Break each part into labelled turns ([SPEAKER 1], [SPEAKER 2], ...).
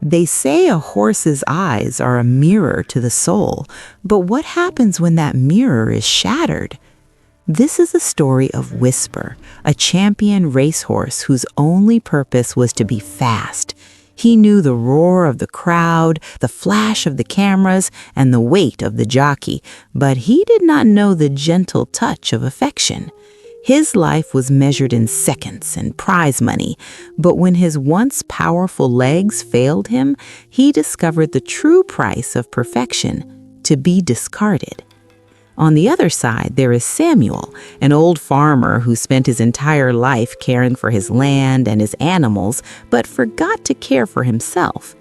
[SPEAKER 1] They say a horse's eyes are a mirror to the soul, but what happens when that mirror is shattered? This is a story of Whisper, a champion racehorse whose only purpose was to be fast. He knew the roar of the crowd, the flash of the cameras, and the weight of the jockey, but he did not know the gentle touch of affection. His life was measured in seconds and prize money, but when his once powerful legs failed him, he discovered the true price of perfection: to be discarded. On the other side, there is Samuel, an old farmer who spent his entire life caring for his land and his animals, but forgot to care for himself.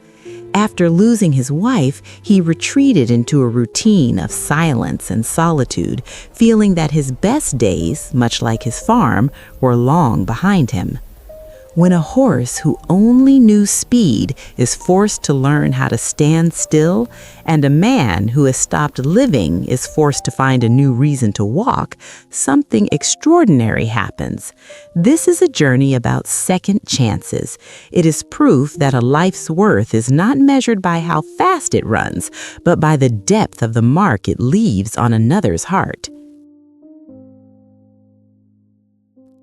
[SPEAKER 1] After losing his wife, he retreated into a routine of silence and solitude, feeling that his best days, much like his farm, were long behind him. When a horse who only knew speed is forced to learn how to stand still, and a man who has stopped living is forced to find a new reason to walk, something extraordinary happens. This is a journey about second chances. It is proof that a life's worth is not measured by how fast it runs, but by the depth of the mark it leaves on another's heart.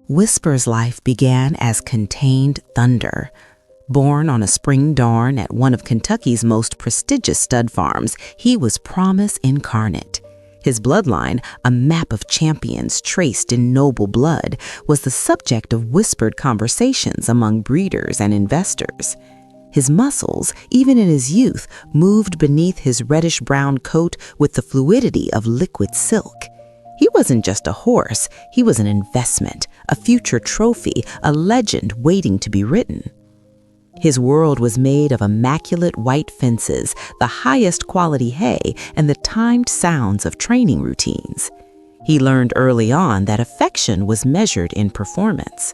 [SPEAKER 1] Whisper's life began as contained thunder. Born on a spring dawn at one of Kentucky's most prestigious stud farms, he was promise incarnate. His bloodline, a map of champions traced in noble blood, was the subject of whispered conversations among breeders and investors. His muscles, even in his youth, moved beneath his reddish-brown coat with the fluidity of liquid silk. He wasn't just a horse, he was an investment, a future trophy, a legend waiting to be written. His world was made of immaculate white fences, the highest quality hay, and the timed sounds of training routines. He learned early on that affection was measured in performance.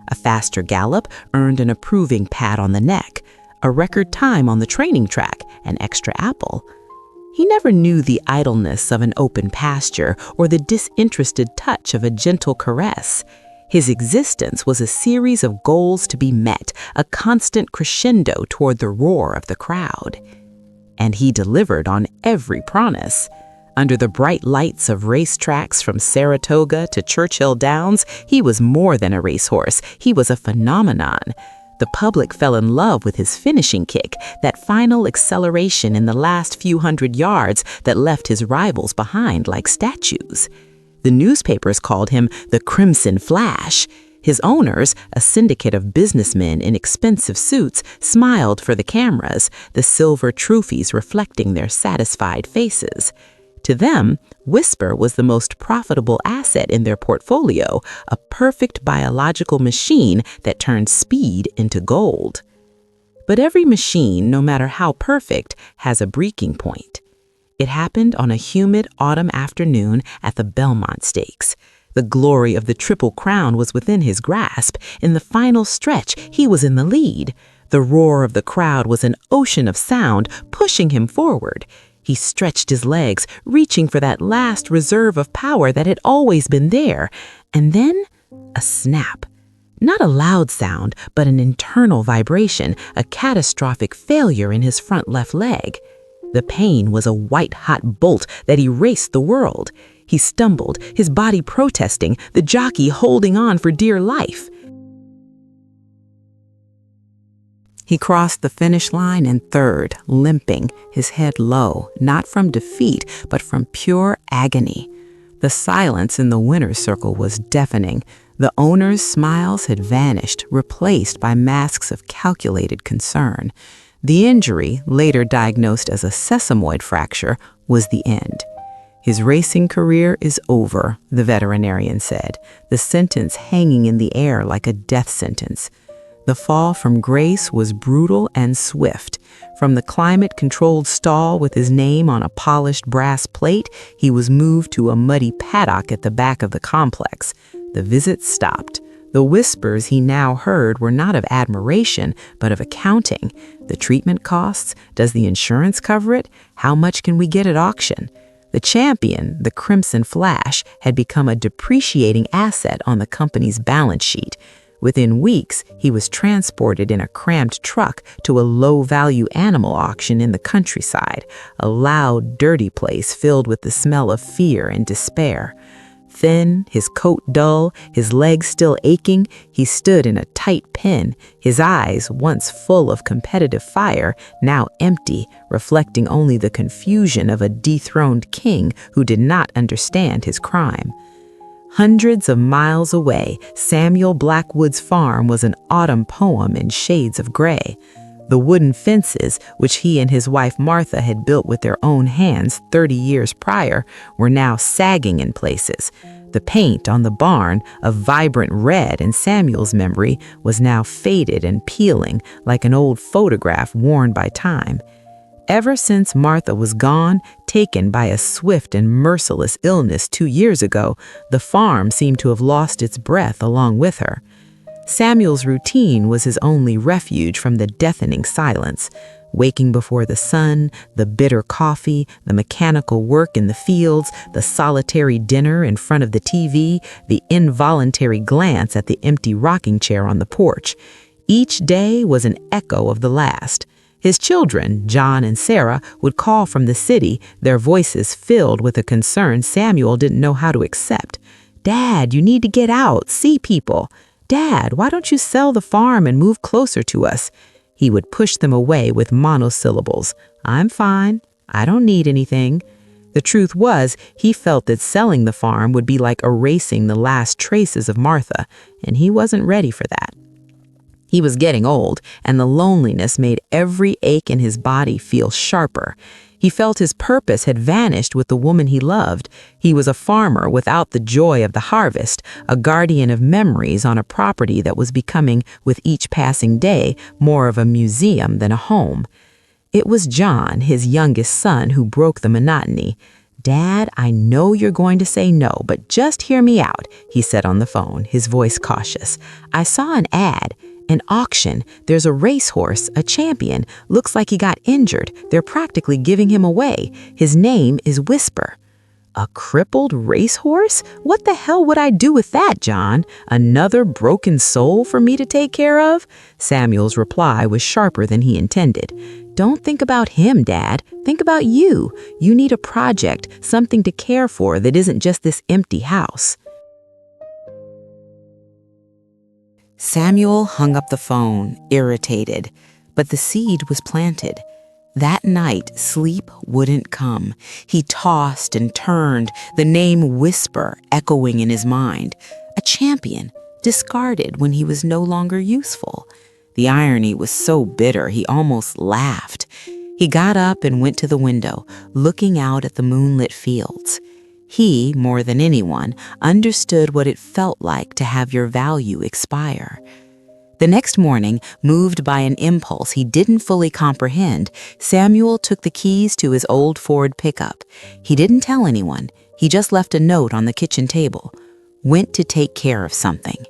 [SPEAKER 1] A faster gallop earned an approving pat on the neck, a record time on the training track, an extra apple. He never knew the idleness of an open pasture or the disinterested touch of a gentle caress. His existence was a series of goals to be met, a constant crescendo toward the roar of the crowd. And he delivered on every promise. Under the bright lights of racetracks from Saratoga to Churchill Downs, he was more than a racehorse. He was a phenomenon. The public fell in love with his finishing kick, that final acceleration in the last few hundred yards that left his rivals behind like statues. The newspapers called him the Crimson Flash. His owners, a syndicate of businessmen in expensive suits, smiled for the cameras, the silver trophies reflecting their satisfied faces. To them, Whisper was the most profitable asset in their portfolio, a perfect biological machine that turned speed into gold. But every machine, no matter how perfect, has a breaking point. It happened on a humid autumn afternoon at the Belmont Stakes. The glory of the Triple Crown was within his grasp. In the final stretch, he was in the lead. The roar of the crowd was an ocean of sound, pushing him forward. He stretched his legs, reaching for that last reserve of power that had always been there. And then, a snap. Not a loud sound, but an internal vibration, a catastrophic failure in his front left leg. The pain was a white-hot bolt that erased the world. He stumbled, his body protesting, the jockey holding on for dear life. He crossed the finish line in third, limping, his head low, not from defeat, but from pure agony. The silence in the winner's circle was deafening. The owner's smiles had vanished, replaced by masks of calculated concern. The injury, later diagnosed as a sesamoid fracture, was the end. His racing career is over, the veterinarian said, the sentence hanging in the air like a death sentence. The fall from grace was brutal and swift. From the climate-controlled stall with his name on a polished brass plate, he was moved to a muddy paddock at the back of the complex. The visit stopped. The whispers he now heard were not of admiration, but of accounting. The treatment costs? Does the insurance cover it? How much can we get at auction? The champion, the Crimson Flash, had become a depreciating asset on the company's balance sheet. Within weeks, he was transported in a cramped truck to a low-value animal auction in the countryside, a loud, dirty place filled with the smell of fear and despair. Thin, his coat dull, his legs still aching, he stood in a tight pen, his eyes, once full of competitive fire, now empty, reflecting only the confusion of a dethroned king who did not understand his crime. Hundreds of miles away, Samuel Blackwood's farm was an autumn poem in shades of gray. The wooden fences, which he and his wife Martha had built with their own hands 30 years prior, were now sagging in places. The paint on the barn, a vibrant red in Samuel's memory, was now faded and peeling like an old photograph worn by time. Ever since Martha was gone, taken by a swift and merciless illness 2 years ago, the farm seemed to have lost its breath along with her. Samuel's routine was his only refuge from the deafening silence. Waking before the sun, the bitter coffee, the mechanical work in the fields, the solitary dinner in front of the TV, the involuntary glance at the empty rocking chair on the porch. Each day was an echo of the last. His children, John and Sarah, would call from the city, their voices filled with a concern Samuel didn't know how to accept. "Dad, you need to get out, see people. Dad, why don't you sell the farm and move closer to us?" He would push them away with monosyllables. "I'm fine. I don't need anything." The truth was, he felt that selling the farm would be like erasing the last traces of Martha, and he wasn't ready for that. He was getting old, and the loneliness made every ache in his body feel sharper. He felt his purpose had vanished with the woman he loved. He was a farmer without the joy of the harvest, a guardian of memories on a property that was becoming, with each passing day, more of a museum than a home. It was John, his youngest son, who broke the monotony. "Dad, I know you're going to say no, but just hear me out," he said on the phone, his voice cautious. "I saw an ad. An auction. There's a racehorse, a champion. Looks like he got injured. They're practically giving him away. His name is Whisper." "A crippled racehorse? What the hell would I do with that, John? Another broken soul for me to take care of?" Samuel's reply was sharper than he intended. "Don't think about him, Dad. Think about you. You need a project, something to care for that isn't just this empty house." Samuel hung up the phone, irritated, but the seed was planted. That night, sleep wouldn't come. He tossed and turned, the name Whisper echoing in his mind. A champion, discarded when he was no longer useful. The irony was so bitter he almost laughed. He got up and went to the window, looking out at the moonlit fields. He, more than anyone, understood what it felt like to have your value expire. The next morning, moved by an impulse he didn't fully comprehend, Samuel took the keys to his old Ford pickup. He didn't tell anyone. He just left a note on the kitchen table. Went to take care of something.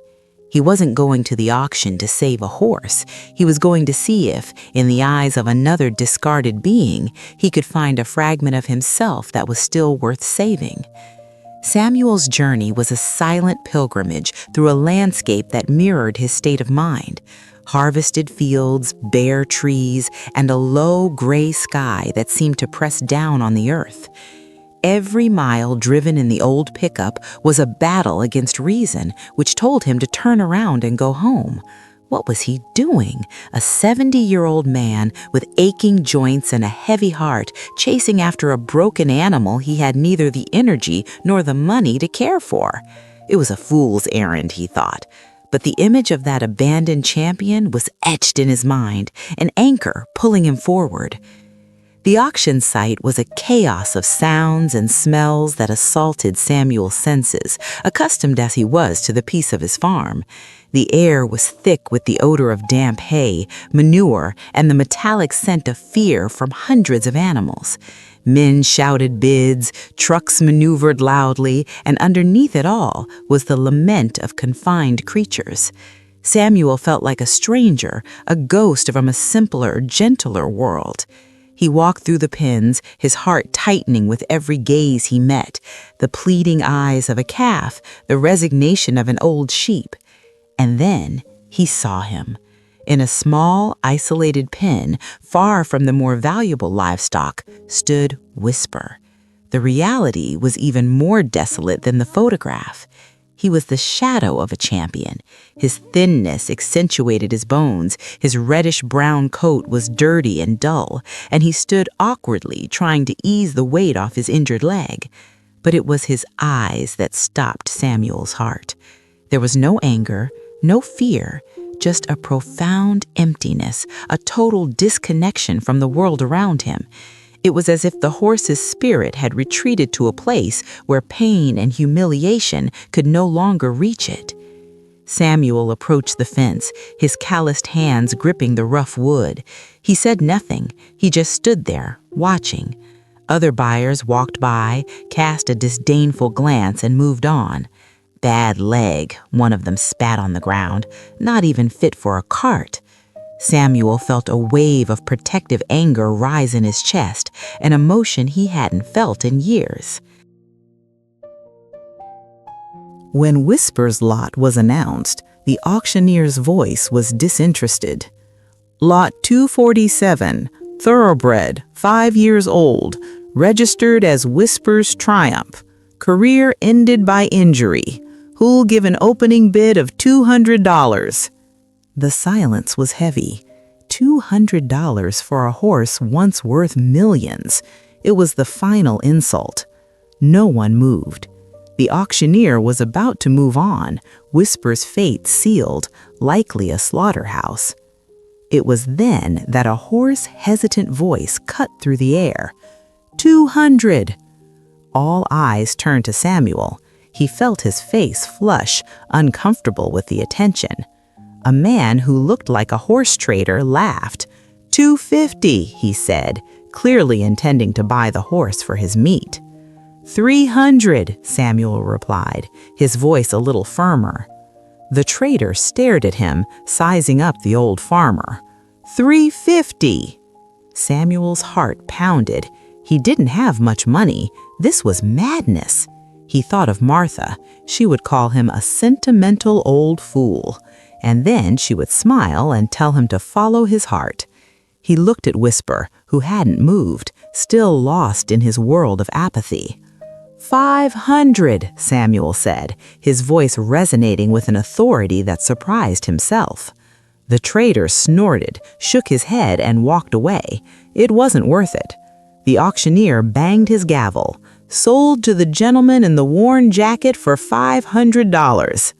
[SPEAKER 1] He wasn't going to the auction to save a horse. He was going to see if, in the eyes of another discarded being, he could find a fragment of himself that was still worth saving. Samuel's journey was a silent pilgrimage through a landscape that mirrored his state of mind. Harvested fields, bare trees, and a low gray sky that seemed to press down on the earth. Every mile driven in the old pickup was a battle against reason, which told him to turn around and go home. What was he doing? A 70-year-old man with aching joints and a heavy heart, chasing after a broken animal he had neither the energy nor the money to care for. It was a fool's errand, he thought. But the image of that abandoned champion was etched in his mind, an anchor pulling him forward. The auction site was a chaos of sounds and smells that assaulted Samuel's senses, accustomed as he was to the peace of his farm. The air was thick with the odor of damp hay, manure, and the metallic scent of fear from hundreds of animals. Men shouted bids, trucks maneuvered loudly, and underneath it all was the lament of confined creatures. Samuel felt like a stranger, a ghost from a simpler, gentler world. He walked through the pens, his heart tightening with every gaze he met, the pleading eyes of a calf, the resignation of an old sheep. And then he saw him. In a small, isolated pen, far from the more valuable livestock, stood Whisper. The reality was even more desolate than the photograph. He was the shadow of a champion. His thinness accentuated his bones, his reddish-brown coat was dirty and dull, and he stood awkwardly trying to ease the weight off his injured leg. But it was his eyes that stopped Samuel's heart. There was no anger, no fear, just a profound emptiness, a total disconnection from the world around him. It was as if the horse's spirit had retreated to a place where pain and humiliation could no longer reach it. Samuel approached the fence, his calloused hands gripping the rough wood. He said nothing. He just stood there, watching. Other buyers walked by, cast a disdainful glance, and moved on. "Bad leg," one of them spat on the ground, "not even fit for a cart." Samuel felt a wave of protective anger rise in his chest, an emotion he hadn't felt in years. When Whisper's lot was announced, the auctioneer's voice was disinterested. "Lot 247, thoroughbred, 5 years old, registered as Whisper's Triumph. Career ended by injury. Who'll give an opening bid of $200? The silence was heavy. $200 for a horse once worth millions. It was the final insult. No one moved. The auctioneer was about to move on, Whisper's fate sealed, likely a slaughterhouse. It was then that a hoarse, hesitant voice cut through the air. "200! All eyes turned to Samuel. He felt his face flush, uncomfortable with the attention. A man who looked like a horse trader laughed. "250, he said, clearly intending to buy the horse for his meat. "300, Samuel replied, his voice a little firmer. The trader stared at him, sizing up the old farmer. "350. Samuel's heart pounded. He didn't have much money. This was madness. He thought of Martha. She would call him a sentimental old fool. And then she would smile and tell him to follow his heart. He looked at Whisper, who hadn't moved, still lost in his world of apathy. "500, Samuel said, his voice resonating with an authority that surprised himself. The trader snorted, shook his head, and walked away. It wasn't worth it. The auctioneer banged his gavel. "Sold to the gentleman in the worn jacket for $500.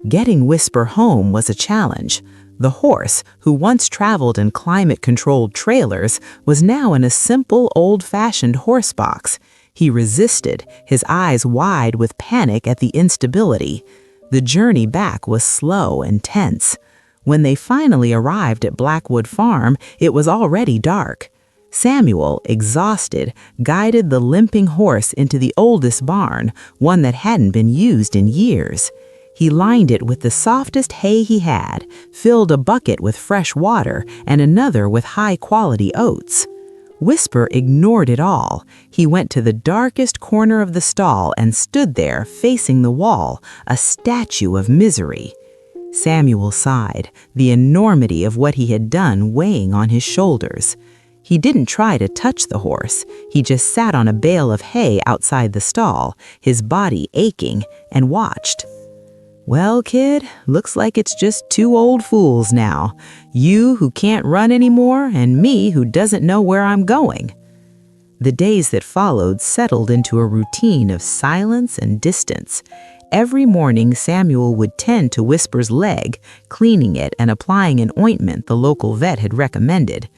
[SPEAKER 1] Getting Whisper home was a challenge. The horse, who once traveled in climate-controlled trailers, was now in a simple, old-fashioned horse box. He resisted, his eyes wide with panic at the instability. The journey back was slow and tense. When they finally arrived at Blackwood Farm, it was already dark. Samuel, exhausted, guided the limping horse into the oldest barn, one that hadn't been used in years. He lined it with the softest hay he had, filled a bucket with fresh water and another with high-quality oats. Whisper ignored it all. He went to the darkest corner of the stall and stood there, facing the wall, a statue of misery. Samuel sighed, the enormity of what he had done weighing on his shoulders. He didn't try to touch the horse. He just sat on a bale of hay outside the stall, his body aching, and watched. "Well, kid, looks like it's just two old fools now. You who can't run anymore, and me who doesn't know where I'm going." The days that followed settled into a routine of silence and distance. Every morning, Samuel would tend to Whisper's leg, cleaning it and applying an ointment the local vet had recommended.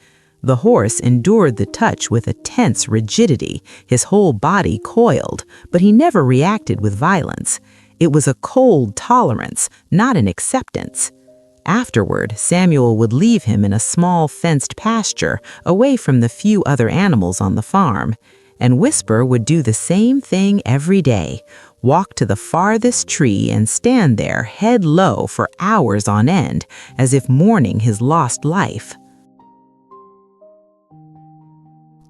[SPEAKER 1] The horse endured the touch with a tense rigidity, his whole body coiled, but he never reacted with violence. It was a cold tolerance, not an acceptance. Afterward, Samuel would leave him in a small fenced pasture, away from the few other animals on the farm. And Whisper would do the same thing every day, walk to the farthest tree and stand there head low for hours on end, as if mourning his lost life.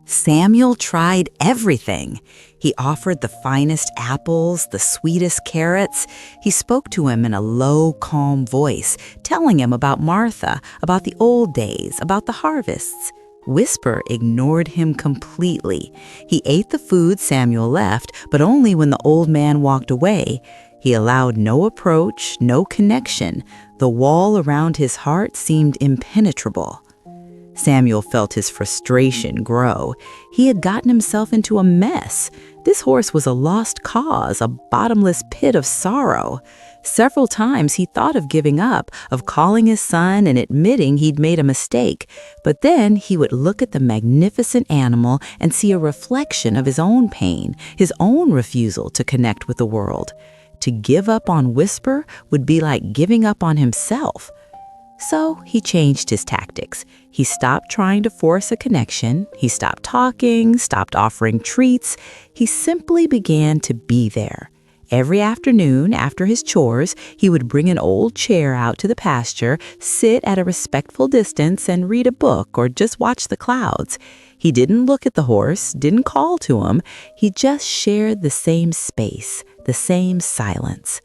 [SPEAKER 1] Samuel tried everything. He offered the finest apples, the sweetest carrots. He spoke to him in a low, calm voice, telling him about Martha, about the old days, about the harvests. Whisper ignored him completely. He ate the food Samuel left, but only when the old man walked away. He allowed no approach, no connection. The wall around his heart seemed impenetrable. Samuel felt his frustration grow. He had gotten himself into a mess. This horse was a lost cause, a bottomless pit of sorrow. Several times he thought of giving up, of calling his son and admitting he'd made a mistake. But then he would look at the magnificent animal and see a reflection of his own pain, his own refusal to connect with the world. To give up on Whisper would be like giving up on himself. So he changed his tactics. He stopped trying to force a connection. He stopped talking, stopped offering treats. He simply began to be there. Every afternoon, after his chores, he would bring an old chair out to the pasture, sit at a respectful distance and read a book or just watch the clouds. He didn't look at the horse, didn't call to him. He just shared the same space, the same silence.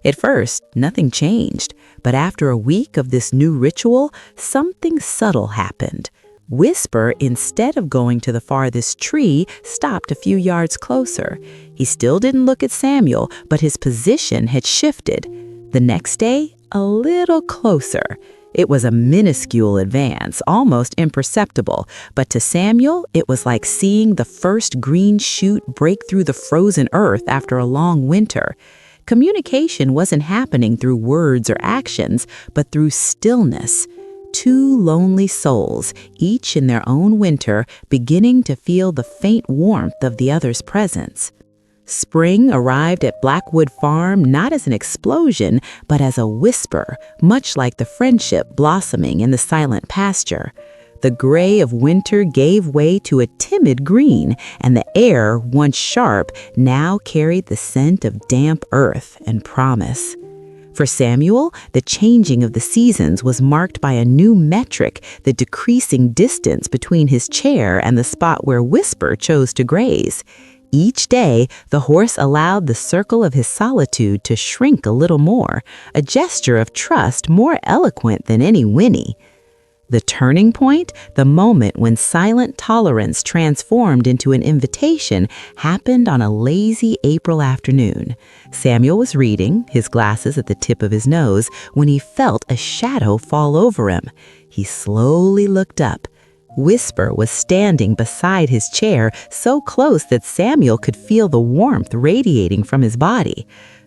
[SPEAKER 1] At first, nothing changed, but after a week of this new ritual, something subtle happened. Whisper, instead of going to the farthest tree, stopped a few yards closer. He still didn't look at Samuel, but his position had shifted. The next day, a little closer. It was a minuscule advance, almost imperceptible, but to Samuel, it was like seeing the first green shoot break through the frozen earth after a long winter. Communication wasn't happening through words or actions, but through stillness. Two lonely souls, each in their own winter, beginning to feel the faint warmth of the other's presence. Spring arrived at Blackwood Farm not as an explosion, but as a whisper, much like the friendship blossoming in the silent pasture. The gray of winter gave way to a timid green, and the air, once sharp, now carried the scent of damp earth and promise. For Samuel, the changing of the seasons was marked by a new metric, the decreasing distance between his chair and the spot where Whisper chose to graze. Each day, the horse allowed the circle of his solitude to shrink a little more, a gesture of trust more eloquent than any whinny. The turning point, the moment when silent tolerance transformed into an invitation, happened on a lazy April afternoon. Samuel was reading, his glasses at the tip of his nose, when he felt a shadow fall over him. He slowly looked up. Whisper was standing beside his chair, so close that Samuel could feel the warmth radiating from his body.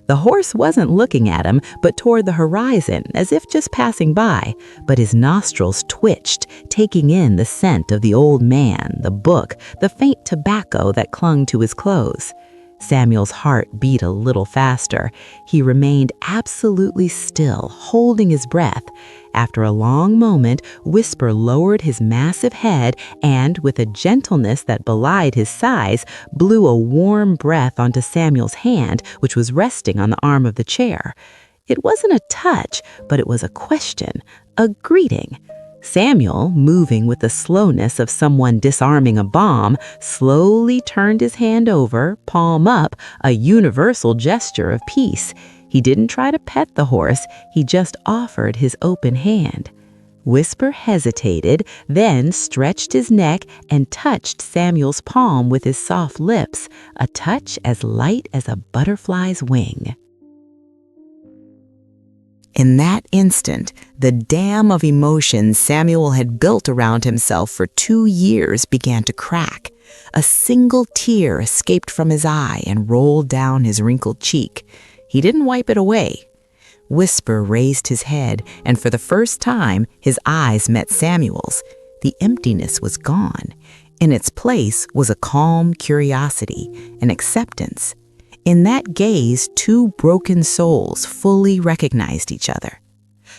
[SPEAKER 1] The horse wasn't looking at him, but toward the horizon, as if just passing by, but his nostrils twitched, taking in the scent of the old man, the book, the faint tobacco that clung to his clothes. Samuel's heart beat a little faster. He remained absolutely still, holding his breath. After a long moment, Whisper lowered his massive head and, with a gentleness that belied his size, blew a warm breath onto Samuel's hand, which was resting on the arm of the chair. It wasn't a touch, but it was a question, a greeting. Samuel, moving with the slowness of someone disarming a bomb, slowly turned his hand over, palm up, a universal gesture of peace. He didn't try to pet the horse, he just offered his open hand. Whisper hesitated, then stretched his neck and touched Samuel's palm with his soft lips, a touch as light as a butterfly's wing. In that instant, the dam of emotions Samuel had built around himself for 2 years began to crack. A single tear escaped from his eye and rolled down his wrinkled cheek. He didn't wipe it away. Whisper raised his head, and for the first time, his eyes met Samuel's. The emptiness was gone. In its place was a calm curiosity, an acceptance. In that gaze, two broken souls fully recognized each other.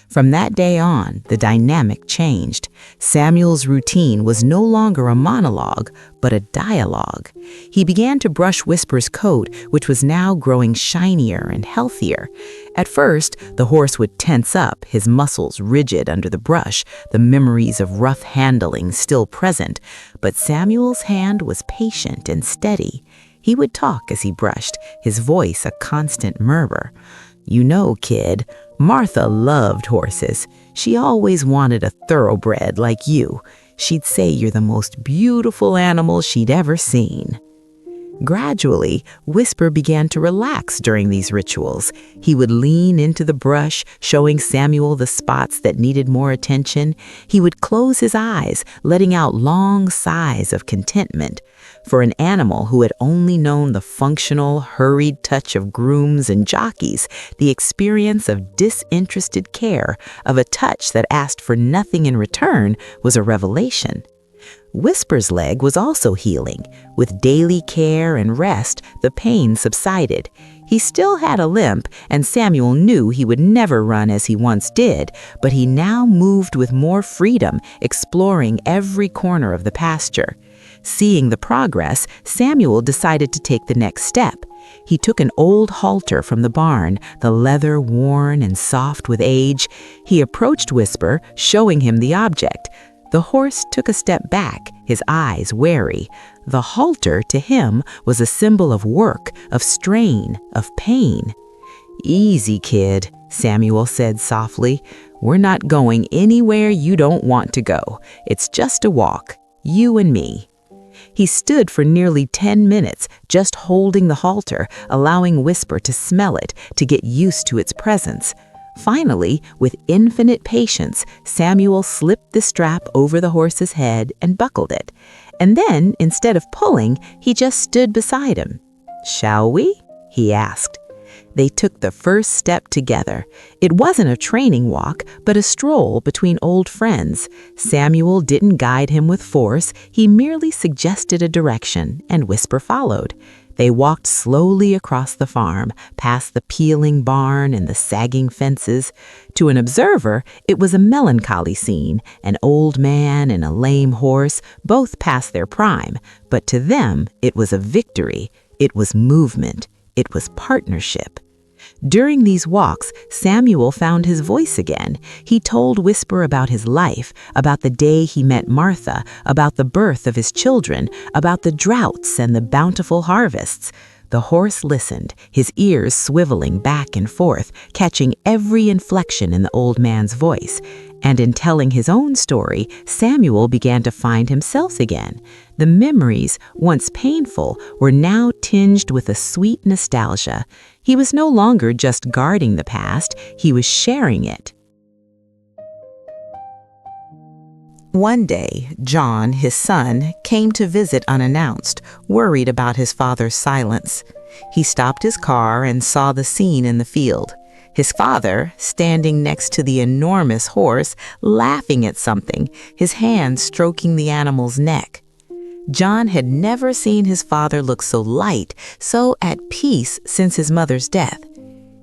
[SPEAKER 1] From that day on, the dynamic changed. Samuel's routine was no longer a monologue, but a dialogue. He began to brush Whisper's coat, which was now growing shinier and healthier. At first, the horse would tense up, his muscles rigid under the brush, the memories of rough handling still present. But Samuel's hand was patient and steady. He would talk as he brushed, his voice a constant murmur. "You know, kid, Martha loved horses. She always wanted a thoroughbred like you. She'd say you're the most beautiful animal she'd ever seen." Gradually, Whisper began to relax during these rituals. He would lean into the brush, showing Samuel the spots that needed more attention. He would close his eyes, letting out long sighs of contentment. For an animal who had only known the functional, hurried touch of grooms and jockeys, the experience of disinterested care, of a touch that asked for nothing in return, was a revelation. Whisper's leg was also healing. With daily care and rest, the pain subsided. He still had a limp, and Samuel knew he would never run as he once did, but he now moved with more freedom, exploring every corner of the pasture. Seeing the progress, Samuel decided to take the next step. He took an old halter from the barn, the leather worn and soft with age. He approached Whisper, showing him the object. The horse took a step back, his eyes wary. The halter, to him, was a symbol of work, of strain, of pain. "Easy, kid," Samuel said softly. "We're not going anywhere you don't want to go. It's just a walk, you and me." He stood for nearly 10 minutes, just holding the halter, allowing Whisper to smell it, to get used to its presence. Finally, with infinite patience, Samuel slipped the strap over the horse's head and buckled it. And then, instead of pulling, he just stood beside him. "Shall we?" he asked. They took the first step together. It wasn't a training walk, but a stroll between old friends. Samuel didn't guide him with force, he merely suggested a direction, and Whisper followed. They walked slowly across the farm, past the peeling barn and the sagging fences. To an observer, it was a melancholy scene, an old man and a lame horse, both past their prime. But to them, it was a victory. It was movement. It was partnership. During these walks, Samuel found his voice again. He told Whisper about his life, about the day he met Martha, about the birth of his children, about the droughts and the bountiful harvests. The horse listened, his ears swiveling back and forth, catching every inflection in the old man's voice. And in telling his own story, Samuel began to find himself again. The memories, once painful, were now tinged with a sweet nostalgia. He was no longer just guarding the past, he was sharing it. One day, John, his son, came to visit unannounced, worried about his father's silence. He stopped his car and saw the scene in the field. His father, standing next to the enormous horse, laughing at something, his hand stroking the animal's neck. John had never seen his father look so light, so at peace since his mother's death.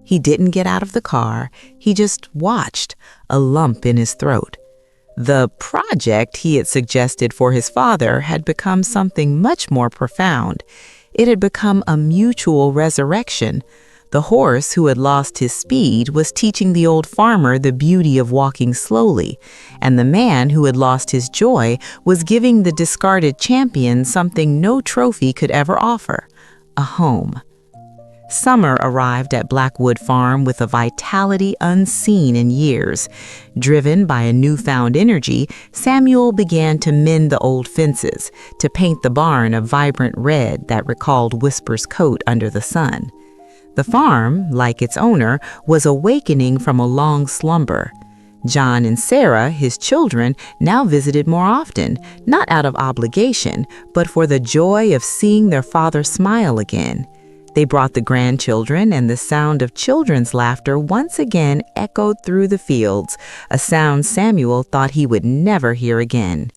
[SPEAKER 1] He didn't get out of the car, he just watched, a lump in his throat. The project he had suggested for his father had become something much more profound. It had become a mutual resurrection. The horse who had lost his speed was teaching the old farmer the beauty of walking slowly, and the man who had lost his joy was giving the discarded champion something no trophy could ever offer, a home. Summer arrived at Blackwood Farm with a vitality unseen in years. Driven by a newfound energy, Samuel began to mend the old fences, to paint the barn a vibrant red that recalled Whisper's coat under the sun. The farm, like its owner, was awakening from a long slumber. John and Sarah, his children, now visited more often, not out of obligation, but for the joy of seeing their father smile again. They brought the grandchildren, and the sound of children's laughter once again echoed through the fields, a sound Samuel thought he would never hear again.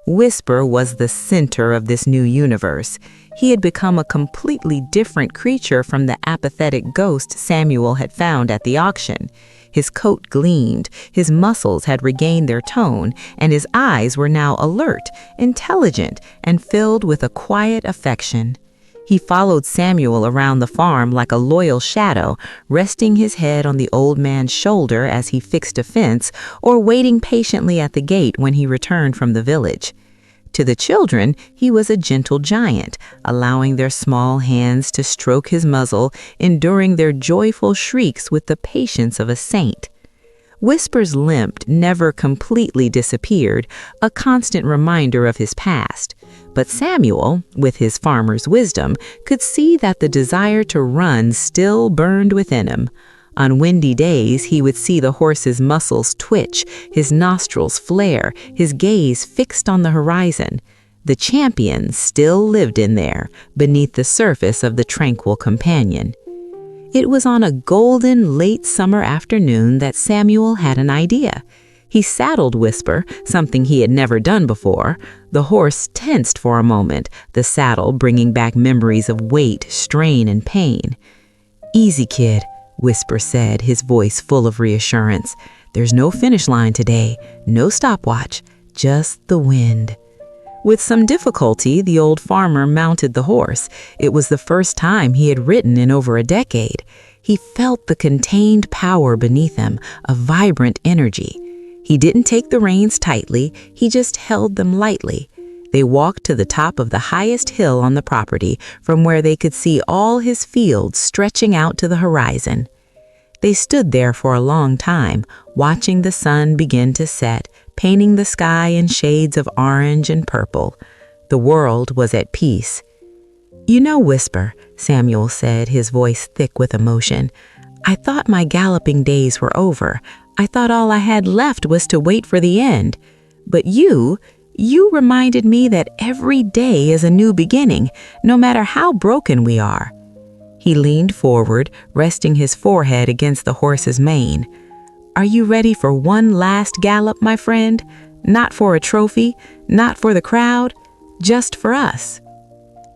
[SPEAKER 1] Whisper was the center of this new universe. He had become a completely different creature from the apathetic ghost Samuel had found at the auction. His coat gleamed, his muscles had regained their tone, and his eyes were now alert, intelligent, and filled with a quiet affection. He followed Samuel around the farm like a loyal shadow, resting his head on the old man's shoulder as he fixed a fence, or waiting patiently at the gate when he returned from the village. To the children, he was a gentle giant, allowing their small hands to stroke his muzzle, enduring their joyful shrieks with the patience of a saint. Whisper's limp never completely disappeared, a constant reminder of his past. But Samuel, with his farmer's wisdom, could see that the desire to run still burned within him. On windy days, he would see the horse's muscles twitch, his nostrils flare, his gaze fixed on the horizon. The champion still lived in there, beneath the surface of the tranquil companion. It was on a golden late summer afternoon that Samuel had an idea. He saddled Whisper, something he had never done before. The horse tensed for a moment, the saddle bringing back memories of weight, strain, and pain. "Easy, kid," Whisper said, his voice full of reassurance. "There's no finish line today, no stopwatch, just the wind." With some difficulty, the old farmer mounted the horse. It was the first time he had ridden in over a decade. He felt the contained power beneath him, a vibrant energy. He didn't take the reins tightly, he just held them lightly. They walked to the top of the highest hill on the property, from where they could see all his fields stretching out to the horizon. They stood there for a long time, watching the sun begin to set, painting the sky in shades of orange and purple. The world was at peace. "You know, Whisper," Samuel said, his voice thick with emotion, "I thought my galloping days were over. I thought all I had left was to wait for the end. But you reminded me that every day is a new beginning, no matter how broken we are." He leaned forward, resting his forehead against the horse's mane. "Are you ready for one last gallop, my friend? Not for a trophy, not for the crowd, just for us."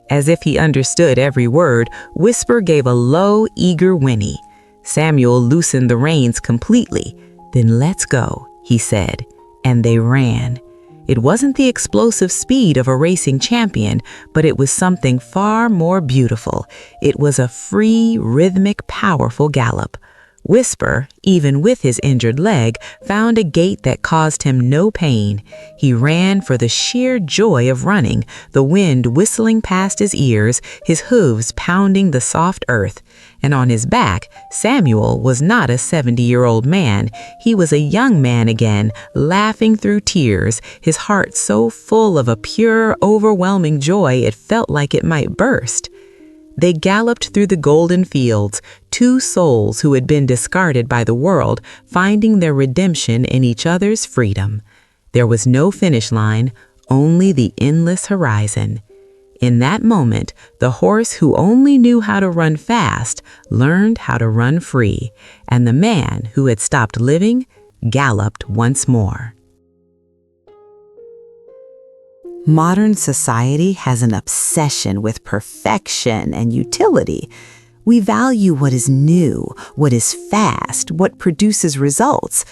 [SPEAKER 1] As if he understood every word, Whisper gave a low, eager whinny. Samuel loosened the reins completely. "Then let's go," he said, and they ran. It wasn't the explosive speed of a racing champion, but it was something far more beautiful. It was a free, rhythmic, powerful gallop. Whisper, even with his injured leg, found a gait that caused him no pain. He ran for the sheer joy of running, the wind whistling past his ears, his hooves pounding the soft earth. And on his back, Samuel was not a 70-year-old man. He was a young man again, laughing through tears, his heart so full of a pure, overwhelming joy it felt like it might burst. They galloped through the golden fields, two souls who had been discarded by the world, finding their redemption in each other's freedom. There was no finish line, only the endless horizon. In that moment, the horse who only knew how to run fast learned how to run free, and the man who had stopped living galloped once more. Modern society has an obsession with perfection and utility. We value what is new, what is fast, what produces results.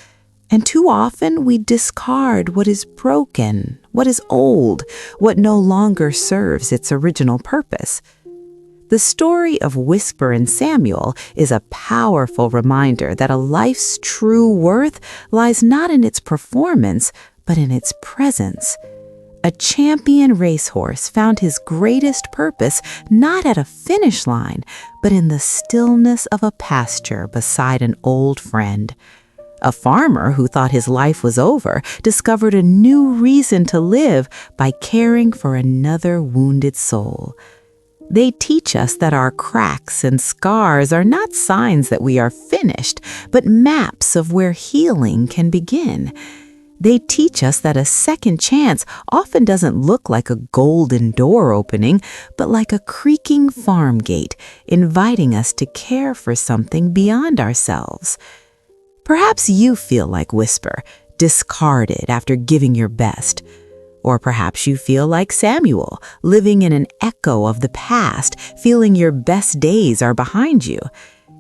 [SPEAKER 1] And too often we discard what is broken, what is old, what no longer serves its original purpose. The story of Whisper and Samuel is a powerful reminder that a life's true worth lies not in its performance, but in its presence. A champion racehorse found his greatest purpose not at a finish line, but in the stillness of a pasture beside an old friend. A farmer who thought his life was over discovered a new reason to live by caring for another wounded soul. They teach us that our cracks and scars are not signs that we are finished, but maps of where healing can begin. They teach us that a second chance often doesn't look like a golden door opening, but like a creaking farm gate, inviting us to care for something beyond ourselves. Perhaps you feel like Whisper, discarded after giving your best. Or perhaps you feel like Samuel, living in an echo of the past, feeling your best days are behind you.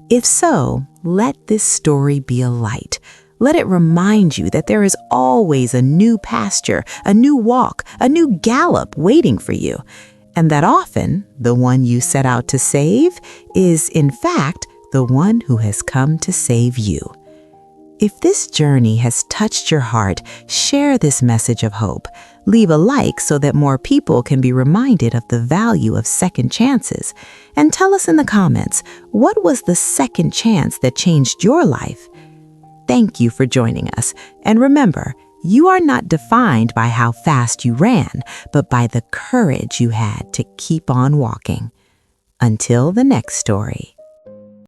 [SPEAKER 1] If so, let this story be a light. Let it remind you that there is always a new pasture, a new walk, a new gallop waiting for you, and that often the one you set out to save is, in fact, the one who has come to save you. If this journey has touched your heart, share this message of hope. Leave a like so that more people can be reminded of the value of second chances. And tell us in the comments, what was the second chance that changed your life? Thank you for joining us. And remember, you are not defined by how fast you ran, but by the courage you had to keep on walking. Until the next story.